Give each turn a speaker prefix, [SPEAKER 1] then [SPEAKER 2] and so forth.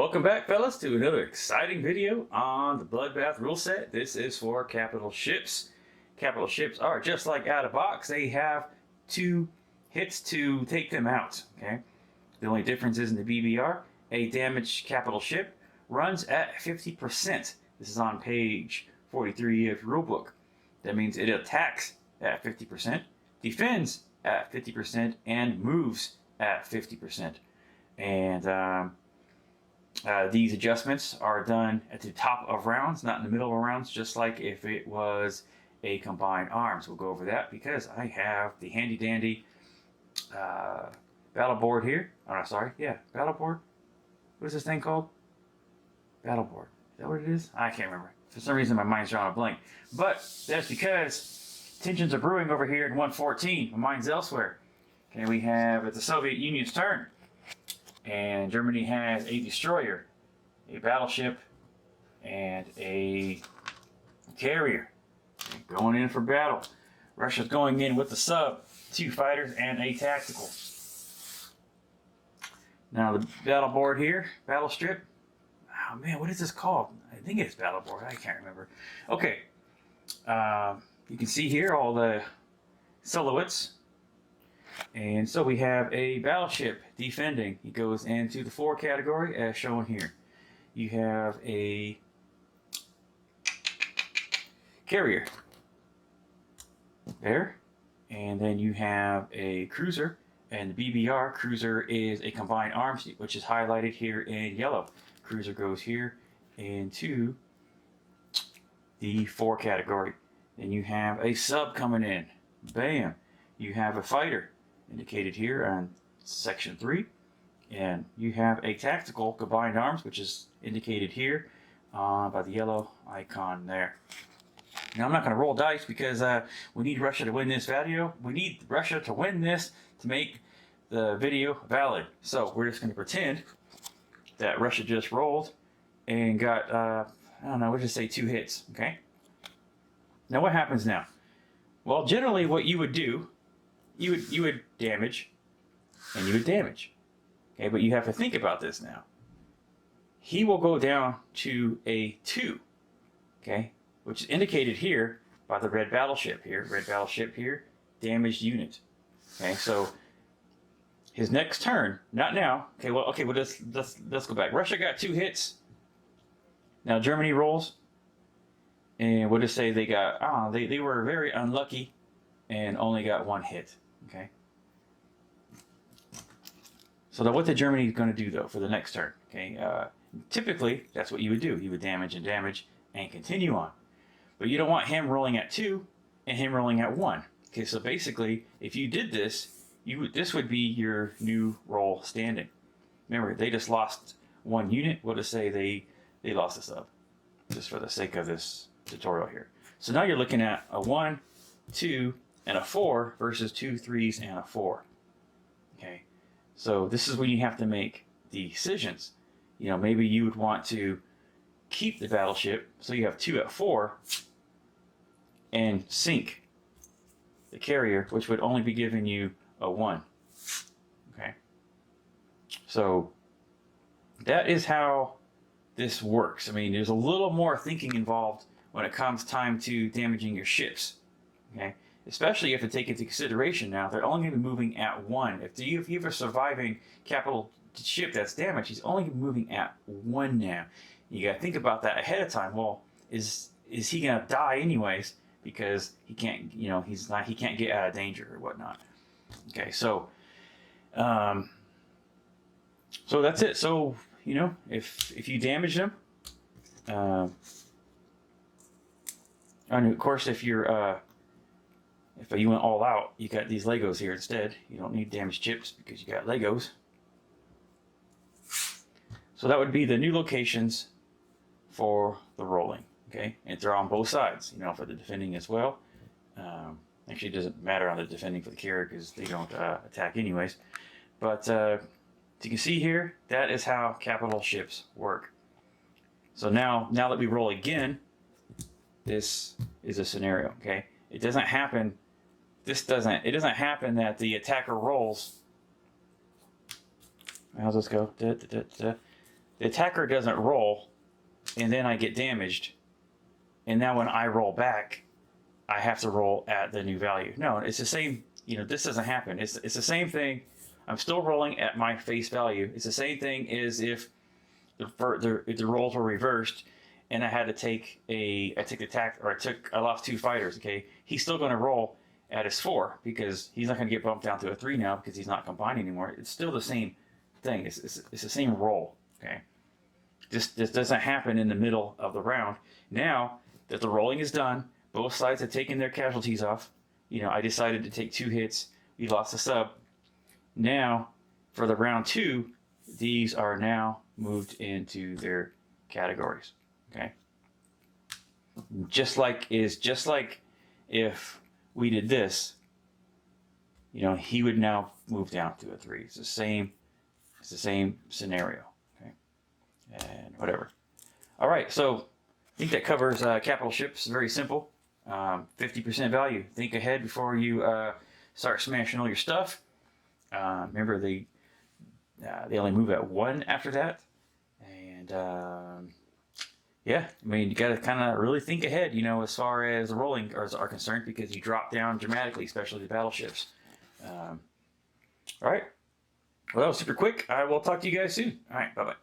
[SPEAKER 1] Welcome back, fellas, to another exciting video on the Bloodbath rule set. This is for capital ships. Capital ships are just like out of box. They have 2 hits to take them out. Okay. The only difference is in the BBR, a damaged capital ship runs at 50%. This is on page 43 of your rulebook. That means it attacks at 50%, defends at 50%, and moves at 50%. And these adjustments are done at the top of rounds, not in the middle of rounds, just like if it was a combined arms. We'll go over that because I have the handy dandy battle board here. Oh, sorry, yeah, battle board. What is this thing called? Battle board. Is that what it is? I can't remember. For some reason, my mind's drawing a blank. But that's because tensions are brewing over here in 114. My mind's elsewhere. Okay, we have at the Soviet Union's turn. And Germany has a destroyer, a battleship, and a carrier. Going in for battle. Russia's going in with the sub, 2 fighters, and a tactical. Now the battle board here, battle strip. Oh man, what is this called? I think it's battle board. I can't remember. Okay. You can see here all the silhouettes. And so we have a battleship defending. It goes into the 4 category as shown here. You have a carrier there, and then you have a cruiser, and the BBR cruiser is a combined arms, which is highlighted here in yellow. Cruiser goes here into the 4 category. Then you have a sub coming in. Bam. You have a fighter indicated here on section 3, and you have a tactical combined arms, which is indicated here by the yellow icon there. Now I'm not going to roll dice because we need Russia to win this video. We need Russia to win this to make the video valid. So we're just going to pretend that Russia just rolled and got I don't know, we'll just say 2 hits. Okay. Now what happens now? Well, generally what you would do, you would damage, and you would damage. Okay, but you have to think about this now. He will go down to a 2, okay, which is indicated here by the red battleship here. Red battleship here, damaged unit. Okay, so his next turn, not now. Okay, well, let's go back. Russia got 2 hits. Now Germany rolls, and we'll just say they got they were very unlucky and only got 1 hit. Okay. So now what did Germany going to do though for the next turn? Okay. Typically that's what you would do. You would damage and damage and continue on. But you don't want him rolling at 2 and him rolling at 1. Okay. So basically, if you did this, this would be your new roll standing. Remember, they just lost 1 unit. We'll just say they lost a sub, just for the sake of this tutorial here. So now you're looking at a 1, 2. And a 4 versus 2 3s and a 4. Okay, so this is when you have to make decisions. You know, maybe you would want to keep the battleship, so you have 2 at 4, and sink the carrier, which would only be giving you a 1. Okay, so that is how this works. I mean, there's a little more thinking involved when it comes time to damaging your ships. Okay. Especially if you take into consideration now, they're only going to be moving at 1. If you have a surviving capital ship that's damaged, he's only going to be moving at 1 now. You got to think about that ahead of time. Well, is he going to die anyways because he can't, you know, he can't get out of danger or whatnot. Okay, so that's it. So you know, if you damage them, and of course if you're if you went all out, you got these Legos here instead. You don't need damaged chips because you got Legos. So that would be the new locations for the rolling. Okay, and they're on both sides. You know, for the defending as well. Actually, it doesn't matter on the defending for the carrier because they don't attack anyways. But as you can see here, that is how capital ships work. So now that we roll again, this is a scenario. Okay, it doesn't happen. It doesn't happen that the attacker rolls. How's this go? the attacker doesn't roll, and then I get damaged, and now when I roll back, I have to roll at the new value. No, it's the same. This doesn't happen. It's the same thing. I'm still rolling at my face value. It's the same thing as if the roles were reversed, and I had to take the attack, or I lost 2 fighters. Okay, he's still going to roll at his 4 because he's not going to get bumped down to a 3 now because he's not combining anymore. It's still the same thing. It's the same roll. Okay, this doesn't happen in the middle of the round. Now that the rolling is done, both sides have taken their casualties off. I decided to take 2 hits. We lost a sub. Now, for the round 2, these are now moved into their categories. Okay. Just like if we did this, he would now move down to a 3. It's the same scenario. Okay. And whatever. All right. So I think that covers capital ships. Very simple. 50% value. Think ahead before you start smashing all your stuff. Remember, they only move at 1 after that. And yeah, I mean, you got to kind of really think ahead, as far as the rolling are concerned, because you drop down dramatically, especially the battleships. All right. Well, that was super quick. I will talk to you guys soon. All right. Bye-bye.